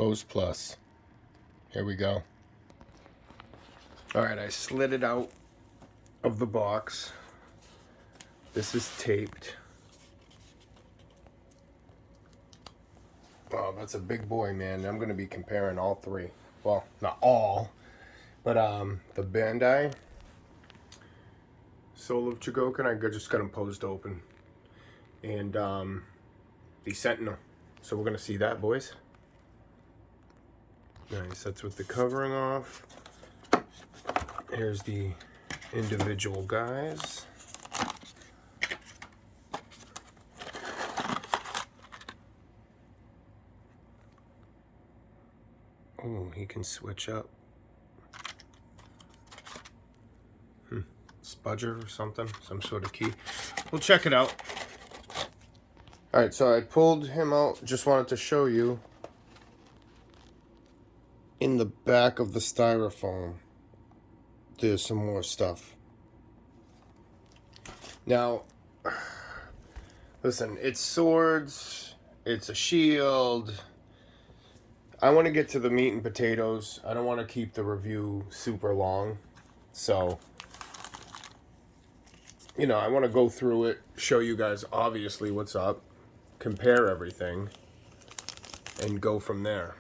Pose Plus. Here we go. Alright, I slid it out of the box. This is taped. Oh, that's a big boy, man. I'm going to be comparing all three. Well, not all, but the Bandai Soul of Chogokin, I just got them posed open. And the Sentinel. So we're going to see that, boys. Nice, that's with the covering off. Here's the individual guys. Oh, he can switch up. Spudger or something, some sort of key. We'll check it out. Alright, so I pulled him out, just wanted to show you. In the back of the styrofoam, there's some more stuff. Now, listen, it's swords, it's a shield. I want to get to the meat and potatoes. I don't want to keep the review super long. So, you know, I want to go through it, show you guys obviously what's up, compare everything, and go from there.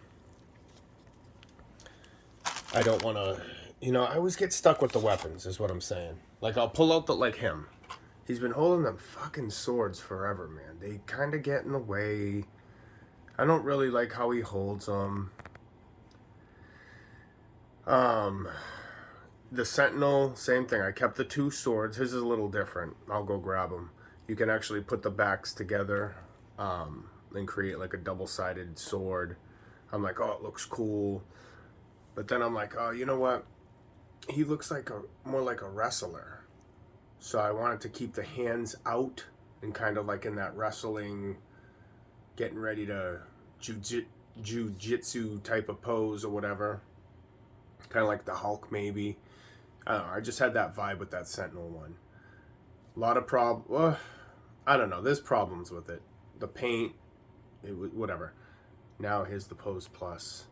I don't want to, you know, I always get stuck with the weapons, is what I'm saying. Like, I'll pull out like him. He's been holding them fucking swords forever, man. They kind of get in the way. I don't really like how he holds them. The Sentinel, same thing. I kept the two swords. His is a little different. I'll go grab them. You can actually put the backs together and create like a double-sided sword. I'm like, oh, it looks cool. But then I'm like, oh, you know what? He looks like more like a wrestler. So I wanted to keep the hands out and kind of like in that wrestling, getting ready to jiu-jitsu type of pose or whatever. Kind of like the Hulk maybe. I don't know. I just had that vibe with that Sentinel one. A lot of I don't know. There's problems with it. The paint, whatever. Now here's the Pose Plus.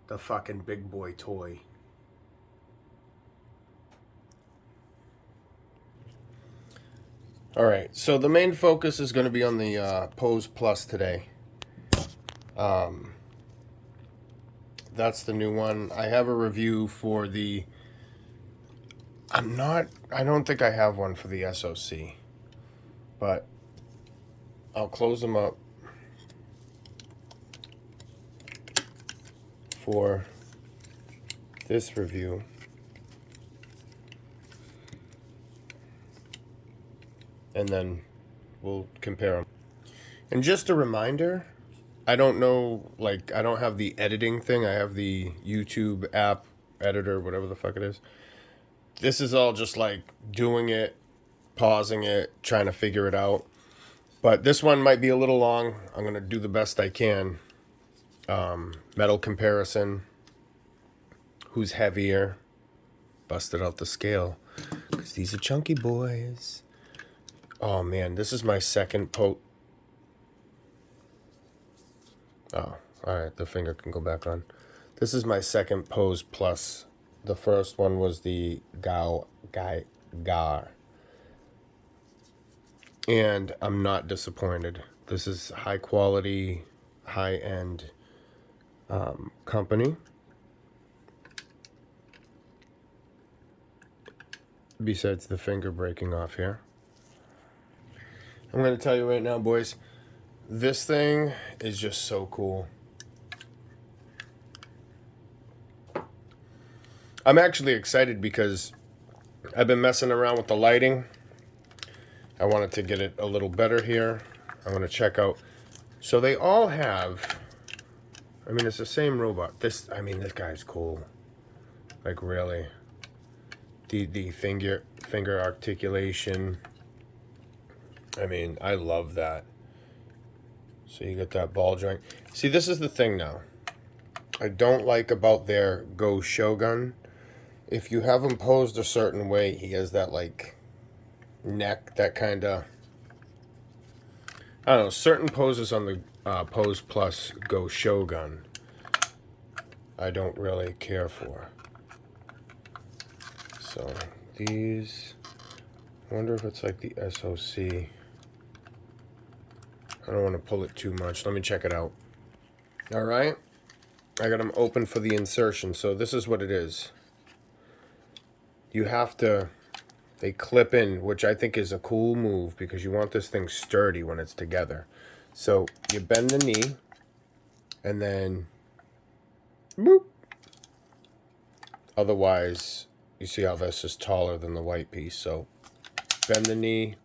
The fucking big boy toy. Alright, so the main focus is going to be on the Pose Plus today. That's the new one. I have a review for the... I don't think I have one for the SOC. But I'll close them up for this review. And then we'll compare them. And just a reminder, I don't know, like, I don't have the editing thing. I have the YouTube app editor, whatever the fuck it is. This is all just like doing it, pausing it, trying to figure it out. But this one might be a little long. I'm going to do the best I can. Metal comparison. Who's heavier? Busted out the scale. Because these are chunky boys. Oh, man. This is my second Oh, alright. The finger can go back on. This is my second Pose Plus. The first one was the Gar. And I'm not disappointed. This is high quality, high-end company. Besides the finger breaking off here. I'm going to tell you right now, boys. This thing is just so cool. I'm actually excited because I've been messing around with the lighting. I wanted to get it a little better here. I want to check out. So they all have, I mean, it's the same robot. This guy's cool. Like, really. The finger articulation. I mean, I love that. So you get that ball joint. See, this is the thing now. I don't like about their Go Shogun. If you have him posed a certain way, he has that, like, neck, that kind of... I don't know, certain poses on the Pose Plus Go Shogun I don't really care for. So these, I wonder if it's like the SOC. I don't want to pull it too much. Let me check it out. All right. I got them open for the insertion. So this is what it is. You have to, they clip in, which I think is a cool move because you want this thing sturdy when it's together. So you bend the knee and then boop. Otherwise, you see how this is taller than the white piece. So bend the knee.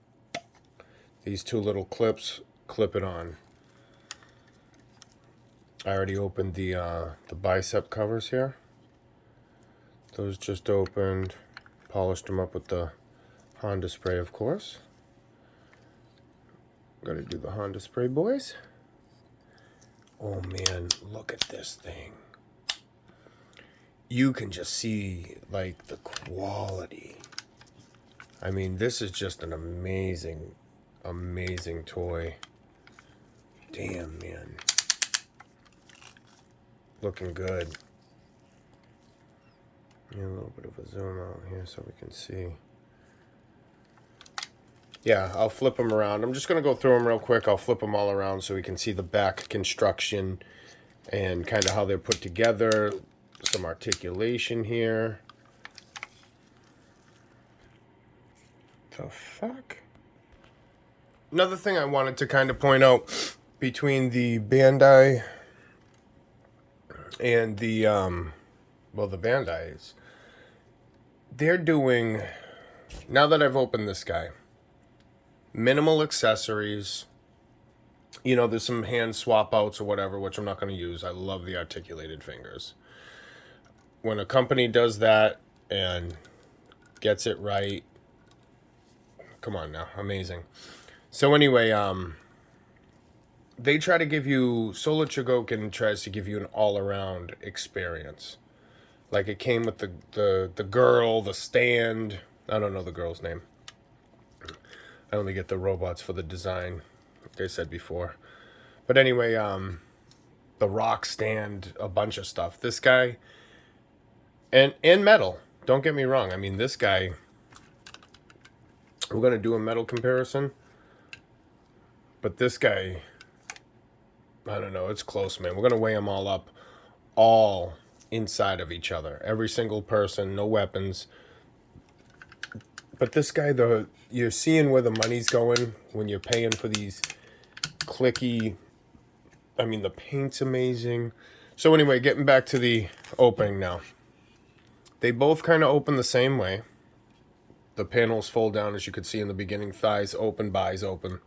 These two little clips, clip it on. I already opened the bicep covers here. Those just opened. Polished them up with the Honda spray, of course. Gotta do the Honda spray, boys. Oh man, look at this thing. You can just see like the quality. I mean, this is just an amazing, amazing toy. Damn, man. Looking good. Yeah, a little bit of a zoom out here so we can see. Yeah, I'll flip them around. I'm just going to go through them real quick. I'll flip them all around so we can see the back construction and kind of how they're put together. Some articulation here. The fuck? Another thing I wanted to kind of point out between the Bandai and the, well, the Bandai's, they're doing, now that I've opened this guy, minimal accessories. You know, there's some hand swap outs or whatever, which I'm not going to use. I love the articulated fingers. When a company does that and gets it right, come on now, amazing. So anyway, they try to give you, Solar Chogokin tries to give you an all-around experience. Like it came with the girl, the stand. I don't know the girl's name. I only get the robots for the design, like I said before. But anyway, the rock stand, a bunch of stuff. This guy, and metal. Don't get me wrong. I mean, this guy, we're going to do a metal comparison. But this guy, I don't know, it's close, man. We're going to weigh them all up, all inside of each other. Every single person, no weapons. But this guy, though, you're seeing where the money's going when you're paying for these clicky, I mean, the paint's amazing. So anyway, getting back to the opening now. They both kind of open the same way. The panels fold down, as you could see in the beginning. Thighs open, buys open.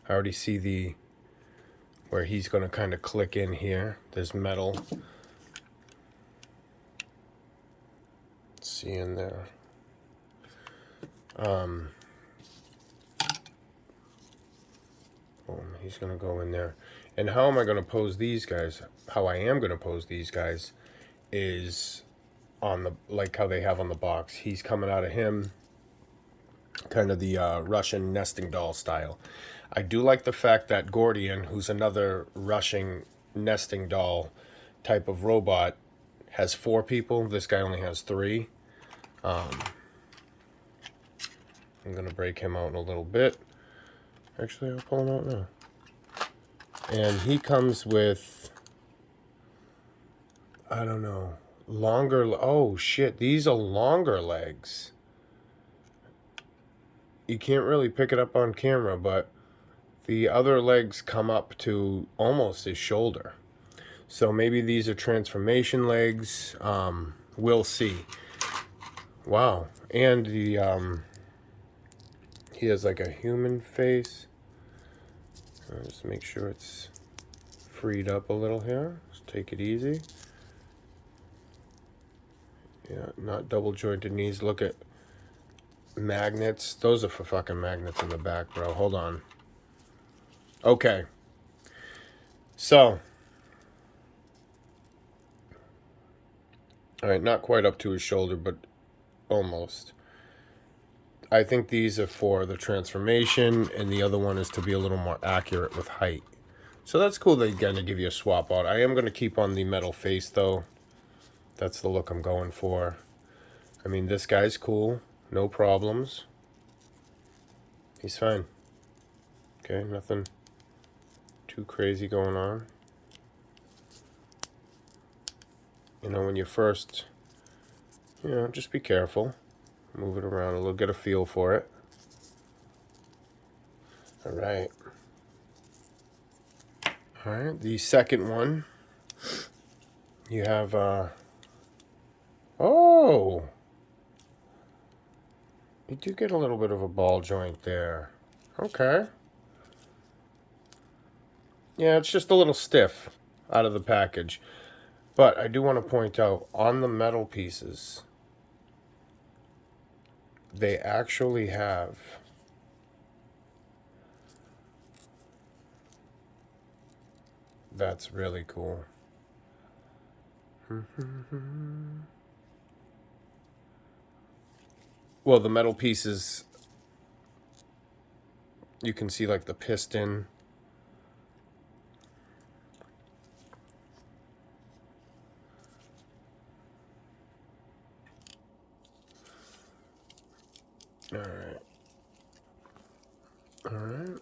I already see where he's going to kind of click in here. There's metal. Let's see in there. He's going to go in there. And how am I going to pose these guys? How I am going to pose these guys is on the, like how they have on the box. He's coming out of him, kind of the Russian nesting doll style. I do like the fact that Gordian, who's another Russian nesting doll type of robot, has 4 people. This guy only has 3. I'm going to break him out in a little bit. Actually, I'll pull him out now. And he comes with, I don't know, longer, oh shit, these are longer legs. You can't really pick it up on camera, but the other legs come up to almost his shoulder. So maybe these are transformation legs. We'll see. Wow. And the he has like a human face. Just make sure it's freed up a little here. Just take it easy. Yeah, not double jointed knees. Look at magnets. Those are for fucking magnets in the back, bro. Hold on. Okay. So. Alright, not quite up to his shoulder, but almost. I think these are for the transformation, and the other one is to be a little more accurate with height. So that's cool they're going to give you a swap out. I am going to keep on the metal face, though. That's the look I'm going for. I mean, this guy's cool. No problems. He's fine. Okay, nothing too crazy going on. You know, when you first, you know, just be careful. Move it around a little, get a feel for it. All right. All right, the second one, you have, oh! You do get a little bit of a ball joint there. Okay. Yeah, it's just a little stiff out of the package. But I do want to point out, on the metal pieces, they actually have that's really cool. Well, the metal pieces, you can see like the piston. All right. All right.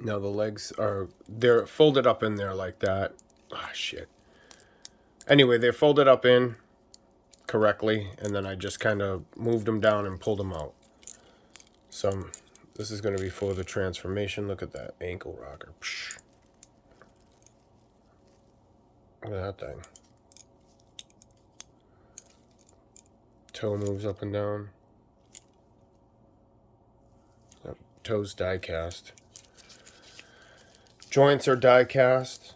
Now the legs they're folded up in there like that. Ah, shit. Anyway, they're folded up in correctly, and then I just kind of moved them down and pulled them out. So this is going to be for the transformation. Look at that ankle rocker. Psh. Look at that thing. Toe moves up and down. Toes die cast. Joints are die cast.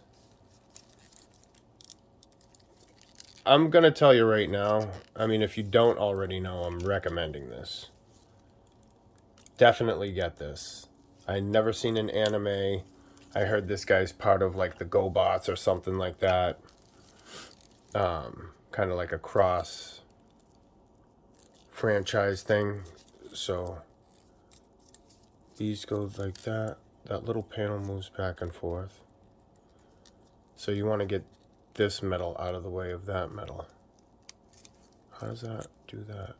I'm going to tell you right now, I mean, if you don't already know, I'm recommending this. Definitely get this. I never seen an anime. I heard this guy's part of like the GoBots or something like that. Kind of like a cross franchise thing. So these go like that. That little panel moves back and forth. So you want to get this metal out of the way of that metal. How does that do that?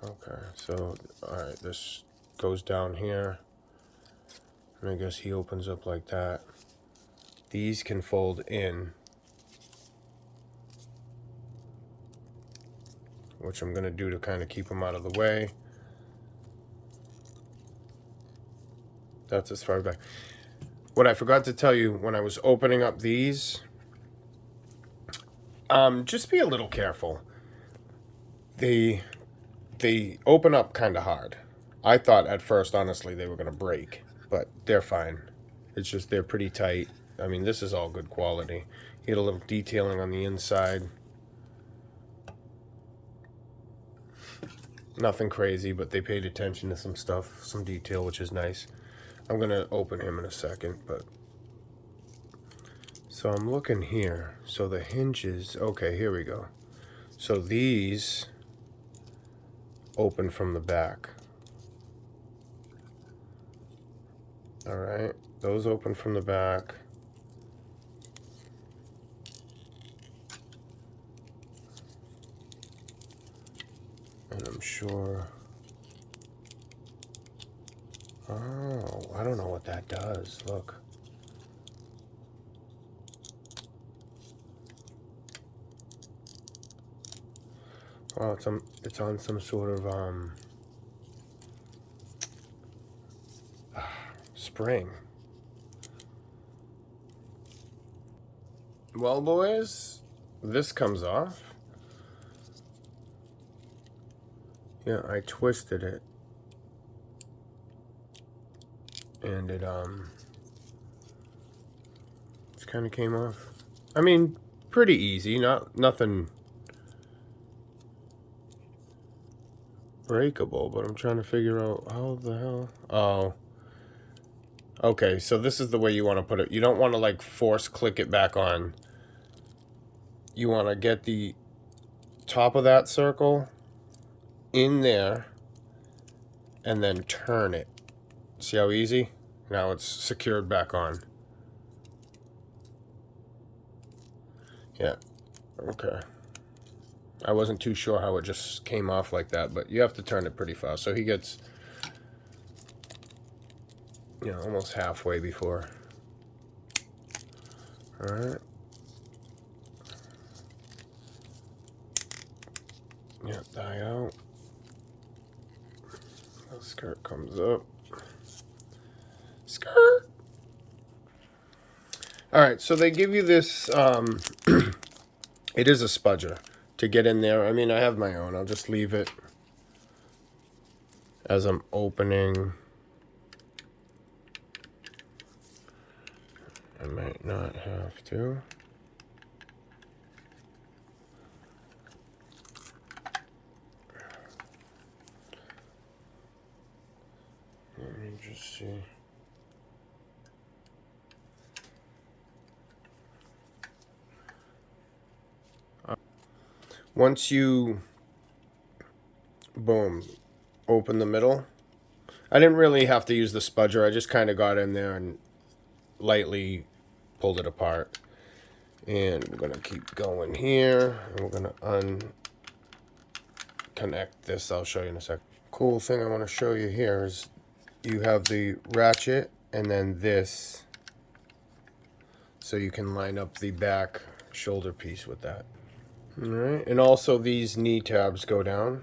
Okay, so, alright, this goes down here. And I guess he opens up like that. These can fold in, which I'm going to do to kind of keep them out of the way. That's as far back. What I forgot to tell you when I was opening up these, just be a little careful. They open up kind of hard. I thought at first, honestly, they were going to break, but they're fine. It's just they're pretty tight. I mean, this is all good quality. You get a little detailing on the inside. Nothing crazy, but they paid attention to some stuff, some detail, which is nice. I'm going to open him in a second, but... So I'm looking here. So the hinges... Okay, here we go. So these open from the back. Alright, those open from the back. And I'm sure... Oh, I don't know what that does. Look. Oh, it's on some sort of spring. Well, boys, this comes off. Yeah, I twisted it. And it kind of came off. I mean, pretty easy, nothing breakable, but I'm trying to figure out how the hell. Oh. Okay, so this is the way you want to put it. You don't want to like force click it back on. You want to get the top of that circle in there and then turn it. See how easy? Now it's secured back on. Yeah, okay. I wasn't too sure how it just came off like that, but you have to turn it pretty fast. So he gets, you know, almost halfway before. All right. Yeah, die out. The skirt comes up. Skirt! Alright, so they give you this, it is a spudger to get in there. I mean, I have my own. I'll just leave it as I'm opening. I might not have to. Let me just see. Once you, boom, open the middle. I didn't really have to use the spudger. I just kind of got in there and lightly pulled it apart. And we're going to keep going here. And we're going to unconnect this. I'll show you in a sec. Cool thing I want to show you here is you have the ratchet and then this. So you can line up the back shoulder piece with that. All right, and also these knee tabs go down.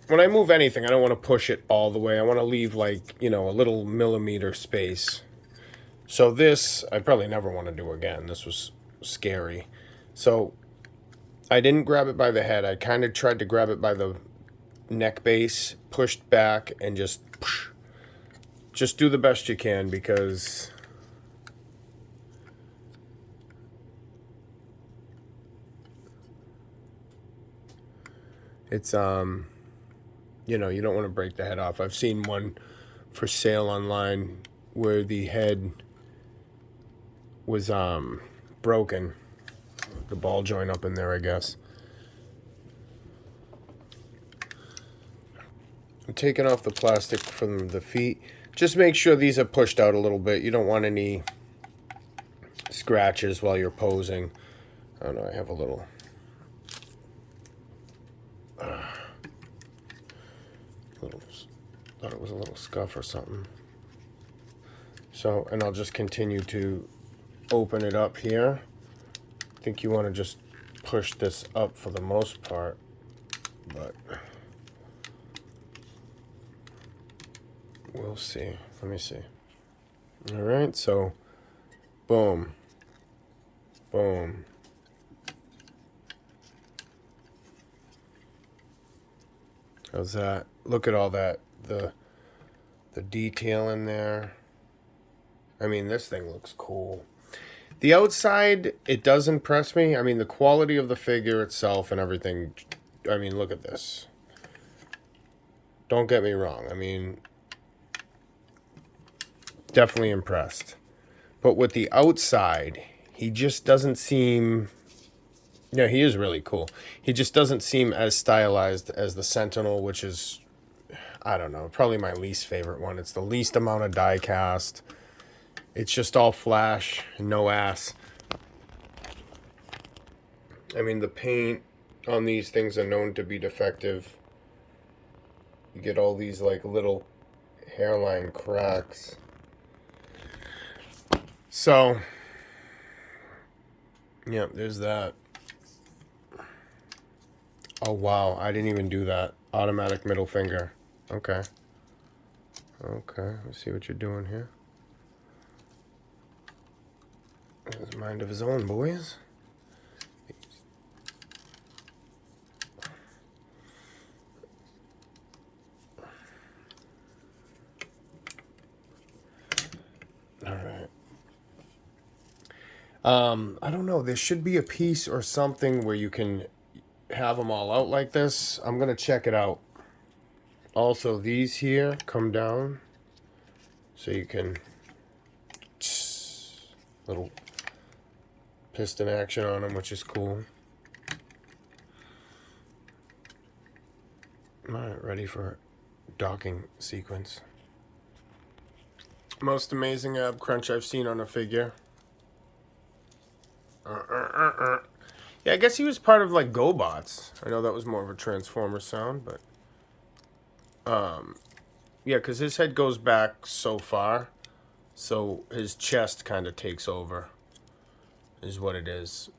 When I move anything, I don't want to push it all the way. I want to leave, like, you know, a little millimeter space. So this, I probably never want to do again. This was scary. So I didn't grab it by the head. I kind of tried to grab it by the neck base, pushed back, and just do the best you can, because it's, you know, you don't want to break the head off. I've seen one for sale online where the head was broken. The ball joint up in there, I guess. I'm taking off the plastic from the feet. Just make sure these are pushed out a little bit. You don't want any scratches while you're posing. I don't know, I have a little... thought it was a little scuff or something. So, and I'll just continue to open it up here. I think you want to just push this up for the most part, but we'll see. Let me see. All right, so boom, boom. How's that? Look at all that, the detail in there. I mean, this thing looks cool. The outside, it does impress me. I mean, the quality of the figure itself and everything. I mean, look at this. Don't get me wrong. I mean, definitely impressed. But with the outside, he just doesn't seem... Yeah, he is really cool. He just doesn't seem as stylized as the Sentinel, which is, I don't know, probably my least favorite one. It's the least amount of die cast. It's just all flash, no ass. I mean, the paint on these things are known to be defective. You get all these, like, little hairline cracks. So, yeah, there's that. Oh, wow, I didn't even do that. Automatic middle finger. Okay. Okay, let's see what you're doing here. He has a mind of his own, boys. All right. I don't know. There should be a piece or something where you can have them all out like this. I'm going to check it out. Also, these here come down so you can... Little piston action on them, which is cool. Alright, ready for docking sequence. Most amazing ab crunch I've seen on a figure. Yeah, I guess he was part of like GoBots. I know that was more of a Transformer sound, but yeah, because his head goes back so far, so his chest kind of takes over, is what it is.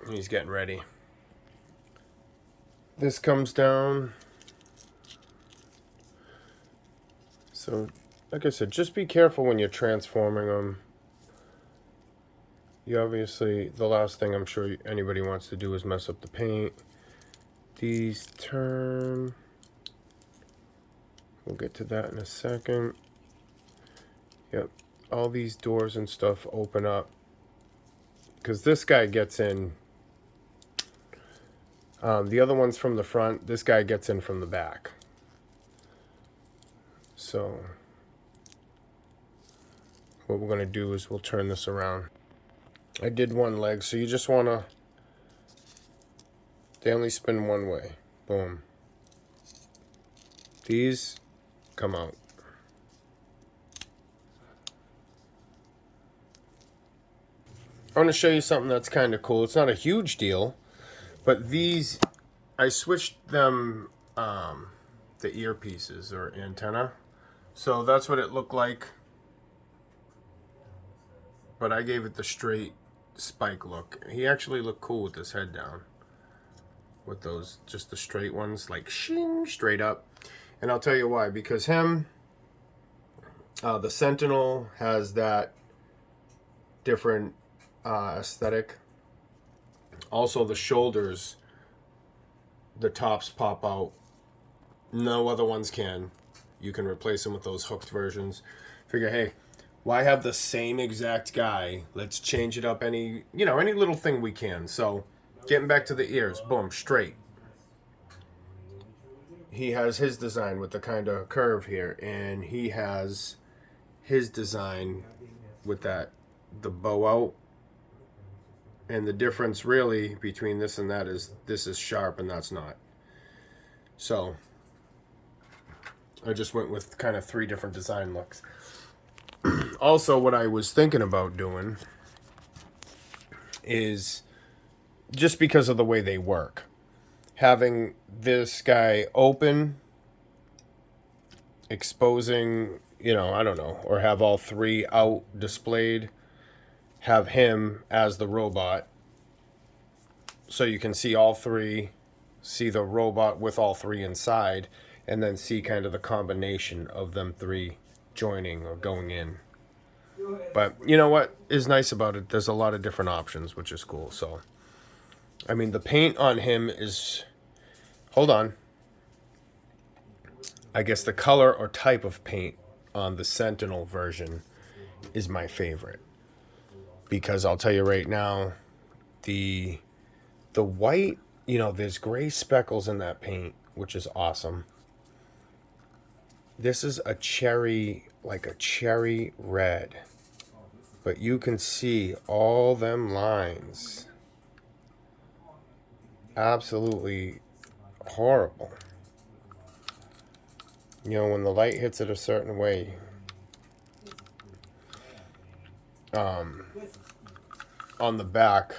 He's getting ready. This comes down. So, like I said, just be careful when you're transforming them. You obviously, the last thing I'm sure anybody wants to do is mess up the paint. These turn. We'll get to that in a second. Yep, all these doors and stuff open up. Because this guy gets in. The other one's from the front. This guy gets in from the back. So, what we're going to do is we'll turn this around. I did one leg, so you just want to... They only spin one way. Boom. These come out. I want to show you something that's kind of cool. It's not a huge deal, but these, I switched them, the earpieces or antenna. So that's what it looked like. But I gave it the straight spike look. He actually looked cool with his head down. With those, just the straight ones, like shing, straight up. And I'll tell you why. Because him, the Sentinel has that different aesthetic. Also, the shoulders, the tops pop out. No other ones can. You can replace them with those hooked versions. Figure, hey, why have the same exact guy? Let's change it up any little thing we can. So, getting back to the ears, boom, straight. He has his design with the kind of curve here, and he has his design with that, the bow out. And the difference really between this and that is this is sharp and that's not. So, I just went with kind of 3 different design looks. Also, what I was thinking about doing is, just because of the way they work, having this guy open, exposing, I don't know, or have all 3 out displayed, have him as the robot, so you can see all 3, see the robot with all 3 inside, and then see kind of the combination of them 3 joining or going in. But you know what is nice about it? There's a lot of different options, which is cool. So, I mean, the paint on him is... Hold on. I guess the color or type of paint on the Sentinel version is my favorite. Because I'll tell you right now, the white, there's gray speckles in that paint, which is awesome. This is a cherry, like a cherry red. But you can see all them lines. Absolutely horrible. When the light hits it a certain way. On the back.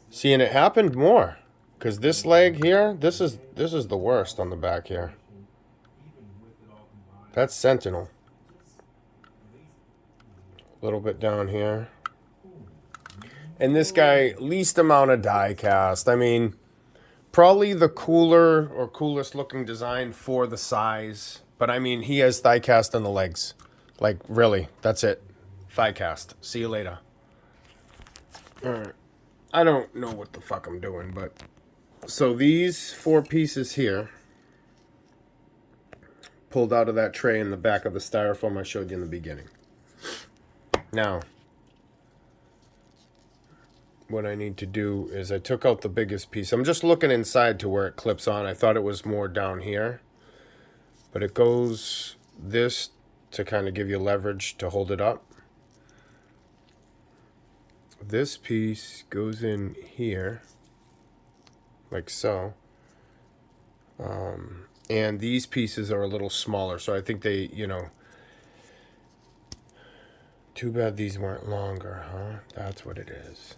See, and it happened more. Because this leg here, this is the worst on the back here. That's Sentinel. A little bit down here. And this guy, least amount of die cast. I mean, probably the cooler or coolest looking design for the size. But I mean, he has thigh cast on the legs. Like, really, that's it. Thigh cast. See you later. Alright. I don't know what the fuck I'm doing, but... So these 4 pieces here, pulled out of that tray in the back of the styrofoam I showed you in the beginning. Now, what I need to do is I took out the biggest piece. I'm just looking inside to where it clips on. I thought it was more down here. But it goes this to kind of give you leverage to hold it up. This piece goes in here. like so. And these pieces are a little smaller, so I think they, you know, too bad these weren't longer, huh? That's what it is.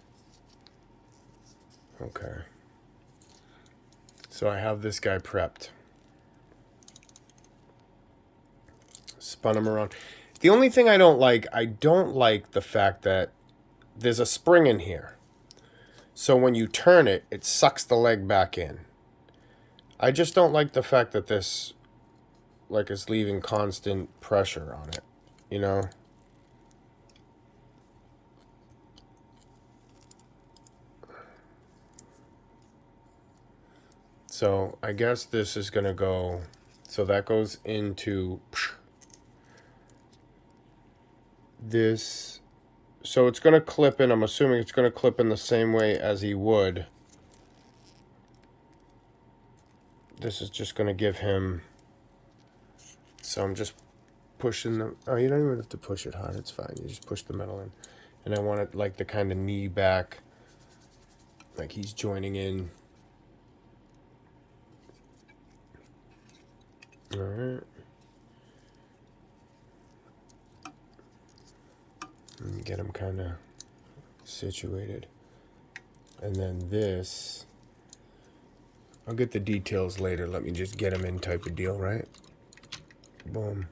Okay. So I have this guy prepped. Spun him around. The only thing I don't like the fact that there's a spring in here. So when you turn it, it sucks the leg back in. I just don't like the fact that this, like, is leaving constant pressure on it, you know? So I guess this is going to go, so that goes into this. So it's going to clip in, I'm assuming it's going to clip in the same way as he would. This is just going to give him, so I'm just pushing the, oh, you don't even have to push it hard, it's fine. You just push the metal in. And I want it like the kind of knee back, like he's joining in. All right. And get him kind of situated. And then this, I'll get the details later. Let me just get him in type of deal, right? Boom.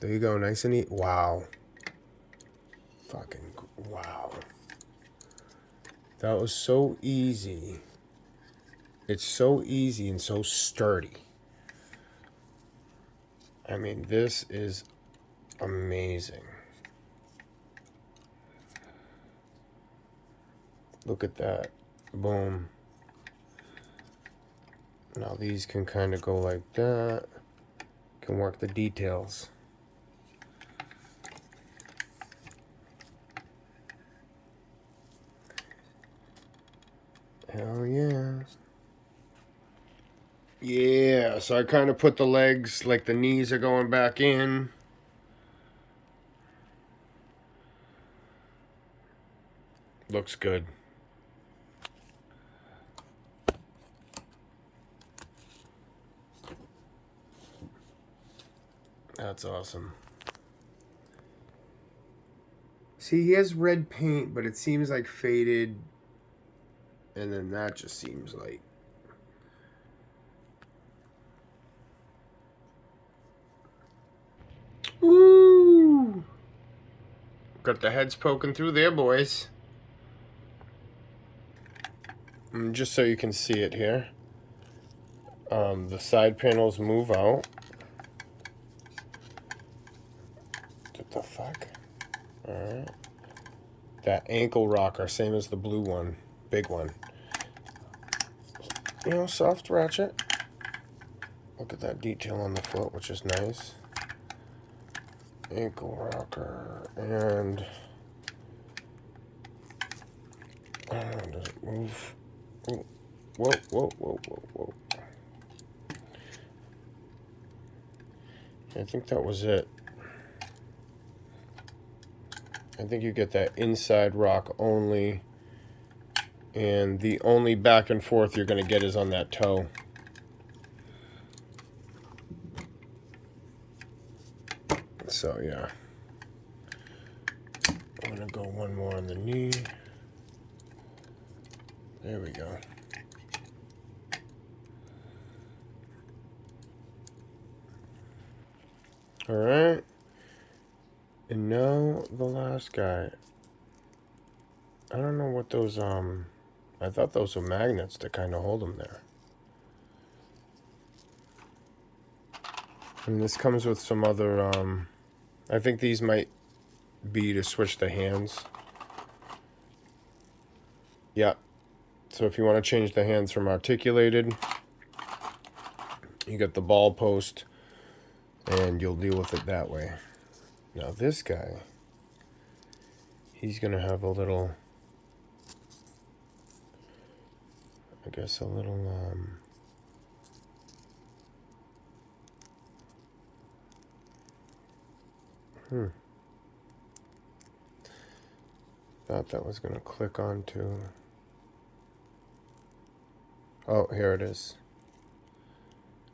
There you go, nice and neat. Wow. Fucking wow. That was so easy. It's so easy and so sturdy. I mean, this is amazing. Look at that. Boom. Now these can kind of go like that. Can work the details. Hell yeah. Yeah, so I kind of put the legs, like the knees are going back in. Looks good. That's awesome. See, he has red paint, but it seems like faded. And then that just seems like... Woo! Got the heads poking through there, boys. And just so you can see it here. The side panels move out. What the fuck? Alright. That ankle rocker, same as the blue one. Big one. You know, soft ratchet. Look at that detail on the foot, which is nice. Ankle rocker. And... does it move? Ooh. Whoa, whoa, whoa, whoa, whoa. I think that was it. I think you get that inside rock only. And the only back and forth you're going to get is on that toe. So, yeah. I'm going to go one more on the knee. There we go. All right. And now the last guy. I don't know what those, I thought those were magnets to kind of hold them there. And this comes with some other, I think these might be to switch the hands. Yeah. So if you want to change the hands from articulated, you get the ball post, and you'll deal with it that way. Now this guy, he's going to have a little, I guess a little, thought that was going to click onto, Oh, here it is.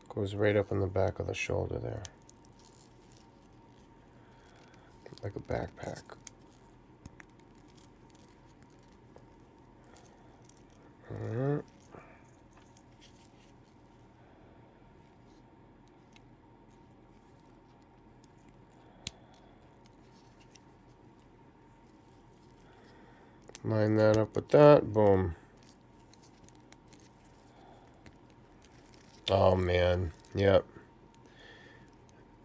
Goes right up in the back of the shoulder there. Like a backpack. Alright. Line that up with that. Boom. Oh, man. Yep.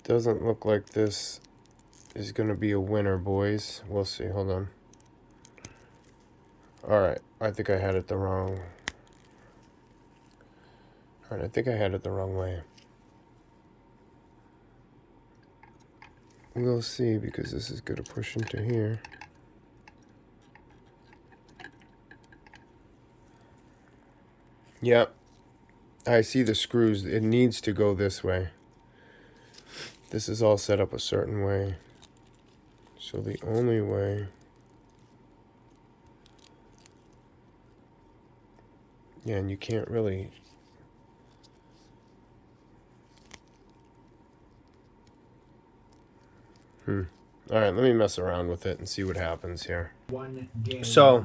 Doesn't look like this is going to be a winner, boys. We'll see. Hold on. Alright. I think I had it the wrong... Alright, I think I had it the wrong way. We'll see, because this is going to push into here. Yep. I see the screws. It needs to go this way. This is all set up a certain way. So the only way... Yeah, and you can't really... Alright, let me mess around with it and see what happens here. So,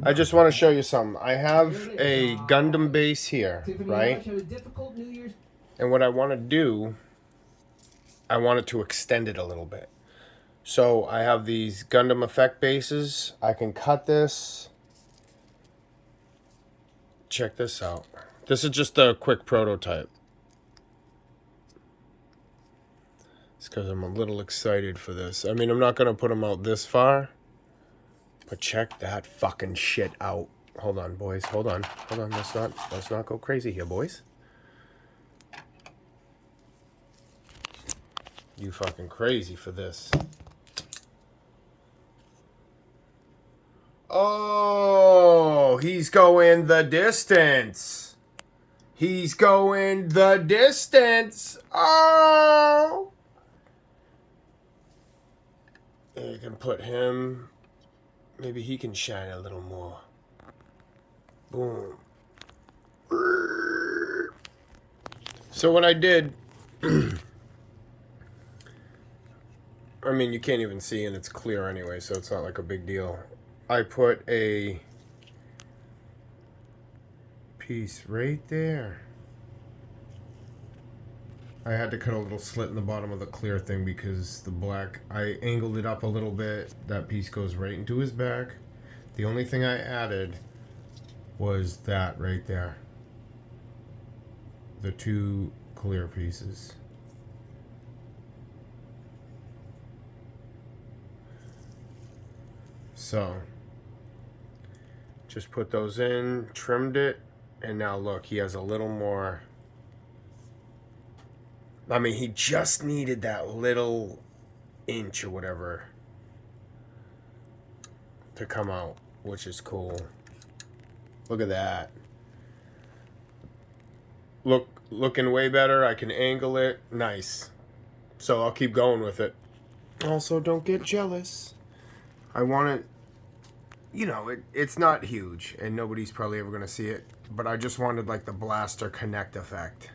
I just want to show you something. I have a Gundam base here, right? And what I want to do, I wanted to extend it a little bit. So, I have these Gundam effect bases. I can cut this. Check this out. This is just a quick prototype. It's because I'm a little excited for this. I mean, I'm not going to put them out this far. But check that fucking shit out. Hold on, boys. Hold on. Hold on. Let's not go crazy here, boys. You fucking crazy for this. Oh, he's going the distance. He's going the distance. Oh. You can put him... Maybe he can shine a little more. Boom. So what I did... I mean, you can't even see and it's clear anyway, so it's not like a big deal. I put a piece right there. I had to cut a little slit in the bottom of the clear thing because the black, I angled it up a little bit. That piece goes right into his back. The only thing I added was that right there. The two clear pieces. So, just put those in, trimmed it, and now look, he has a little more... I mean, he just needed that little inch or whatever to come out, which is cool. Look at that. Looking way better. I can angle it. Nice. So I'll keep going with it. Also, don't get jealous. I want it, you know, it's not huge, and nobody's probably ever going to see it, but I just wanted, like, the blaster connect effect.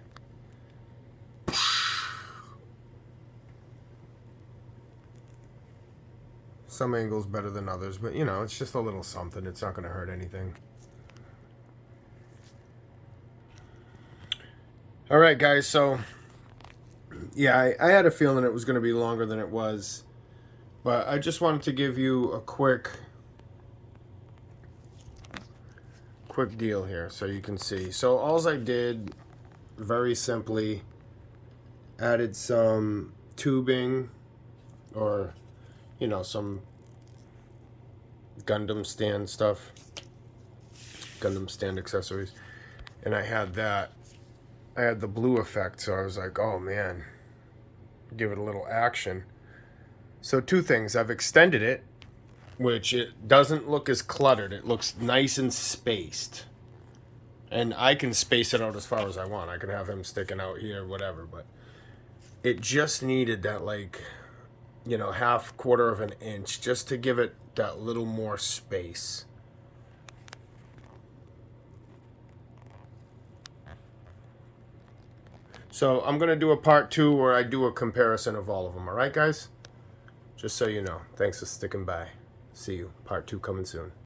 Some angles better than others, but, you know, it's just a little something. It's not going to hurt anything. All right, guys, so, yeah, I had a feeling it was going to be longer than it was, but I just wanted to give you a quick deal here so you can see. So all I did, very simply, added some tubing or, you know, some Gundam stand stuff, Gundam stand accessories, and I had that. I had the blue effect, so I was like, oh man, give it a little action. So two things, I've extended it, which it doesn't look as cluttered. It looks nice and spaced. And I can space it out as far as I want. I can have him sticking out here, whatever, but it just needed that, like, you know, quarter of an inch just to give it that little more space. So I'm going to do a part 2 where I do a comparison of all of them. All right, guys? Just so you know. Thanks for sticking by. See you. Part 2 coming soon.